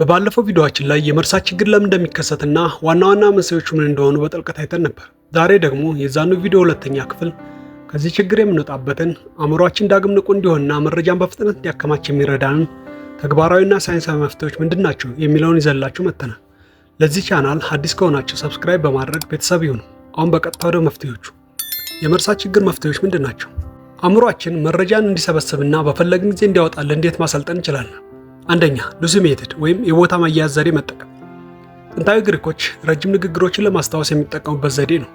በባለፈው ቪዲዮአችን ላይ የመርሳት ችግር ለምን እንደሚከሰትና ዋና ዋና መንስኤዎቹ ምን እንደሆኑ በጥልቀት አይተን ነበር። ዛሬ ደግሞ የዛኑ ቪዲዮ ሁለተኛ ክፍል ከዚህ ችግር የምንወጣበትን አእምሯችን ዳግም ንቁ እንዲሆንና መረጃን በፍጥነት እንዲያከማች የሚረዳንን ተግባራዊና ሳይንሳዊ መፍትሄዎች ምንድናቸው የሚለውን ይዘላችሁ መጥተናል። ለዚህ ቻናል አዲስ ከሆናችሁ ሰብስክራይብ በማድረግ ቤተሰብ ይሁኑ። አሁን በቀጥታ ወደ መፍትሄዎቹ። የመርሳት ችግር መፍትሄዎች ምንድናቸው? አእምሯችን መረጃን እንዲሰበስብና በፈለግን ጊዜ እንዲያወጣልን እንዴት ማሰልጠን እንችላለን? አንደኛ፣ ሉሲ ሜተድ ወይም የቦታ መያዝ ዘዴ መጠቀም። ጥንታዊ ግሪኮች ረጅም ንግግሮችን ለማስታወስ የሚጠቀሙበት ዘዴ ነው።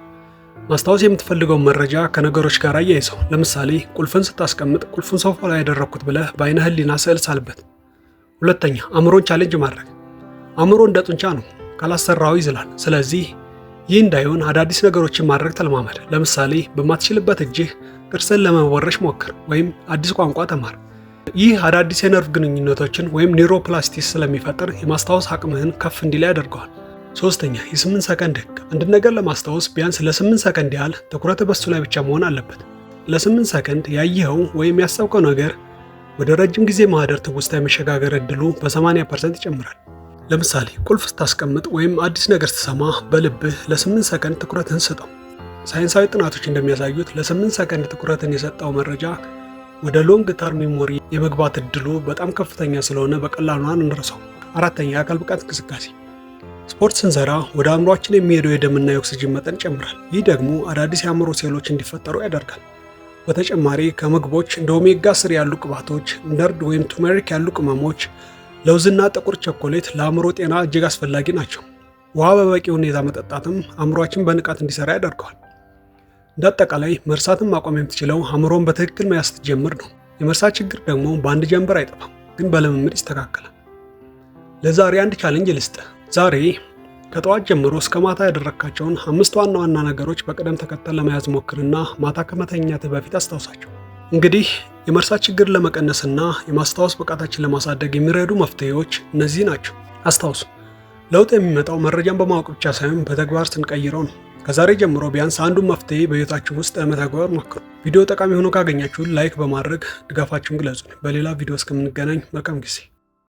ማስታወስ የምትፈልገውን መረጃ ከነገሮች ጋር አያይዘው። ለምሳሌ ቁልፍን ስታስቀምጥ ቁልፉን ሶፋ ላይ ያደረግኩት ብለህ በአይነ ህሊና ስዕል ሳልበት። ሁለተኛ፣ አእምሮን ቻሌንጅ ማድረግ። አእምሮ እንደ ጡንቻ ነው፣ ካላሰራው ይዝላል። ስለዚህ ይህ እንዳይሆን አዳዲስ ነገሮችን ማድረግ ተለማመድ። ለምሳሌ በማትችልበት እጅህ ጥርስን ለመቦረሽ ሞክር፣ ወይም አዲስ ቋንቋ ተማር። ይህ አዳዲስ የነርቭ ግንኙነቶችን ወይም ኒውሮፕላስቲስ ስለሚፈጥር የማስታወስ አቅምህን ከፍ እንዲል ያደርገዋል። ሶስተኛ፣ የ8 ሰከንድ ህግ። አንድ ነገር ለማስታወስ ቢያንስ ለ8 ሰከንድ ያህል ትኩረት በሱ ላይ ብቻ መሆን አለበት። ለ8 ሰከንድ ያየኸው ወይም ያሰብከው ነገር ወደ ረጅም ጊዜ ማህደር ትውስታ የመሸጋገር እድሉ በ80% ይጨምራል። ለምሳሌ ቁልፍ ስታስቀምጥ ወይም አዲስ ነገር ስትሰማ በልብህ ለ8 ሰከንድ ትኩረትን ስጠው። ሳይንሳዊ ጥናቶች እንደሚያሳዩት ለ8 ሰከንድ ትኩረትን የሰጠው መረጃ ወደ ሎንግ ተርም ሜሞሪ የመግባት እድሉ በጣም ከፍተኛ ስለሆነ በቀላሉ አንረሳው። አራተኛ፣ የአካል ብቃት እንቅስቃሴ። ስፖርት ስንሰራ ወደ አእምሯችን የሚሄደው የደምና የኦክሲጅን መጠን ይጨምራል። ይህ ደግሞ አዳዲስ የአእምሮ ሴሎች እንዲፈጠሩ ያደርጋል። በተጨማሪ ከምግቦች እንደ ኦሜጋ 3 ያሉ ቅባቶች፣ ነርድ ወይም ቱሜሪክ ያሉ ቅመሞች፣ ለውዝና ጥቁር ቸኮሌት ለአእምሮ ጤና እጅግ አስፈላጊ ናቸው። ውሃ በበቂ ሁኔታ መጠጣትም አእምሯችን በንቃት እንዲሰራ ያደርገዋል። እንዳጠቃላይ መርሳትን ማቆም የምትችለው አእምሮን በትክክል መያዝ ስትጀምር ነው። የመርሳት ችግር ደግሞ በአንድ ጀንበር አይጠፋም፣ ግን በልምምድ ይስተካከላል። ለዛሬ አንድ ቻሌንጅ ልስጥህ። ዛሬ ከጠዋት ጀምሮ እስከ ማታ ያደረግካቸውን 5 ዋና ዋና ነገሮች በቅደም ተከተል ለመያዝ ሞክርና ማታ ከመተኛትህ በፊት አስታውሳቸው። እንግዲህ የመርሳት ችግር ለመቀነስና የማስታወስ ብቃታችን ለማሳደግ የሚረዱ መፍትሄዎች እነዚህ ናቸው። አስታውሱ፣ ለውጥ የሚመጣው መረጃን በማወቅ ብቻ ሳይሆን በተግባር ስንቀይረው ነው። ከዛሬ ጀምሮ ቢያንስ አንዱን መፍትሄ በህይወታችሁ ውስጥ ለመተግበር ሞክሩ። ቪዲዮ ጠቃሚ ሆኖ ካገኛችሁ ላይክ በማድረግ ድጋፋችሁን ግለጹ። በሌላ ቪዲዮ እስከምንገናኝ መልካም ጊዜ።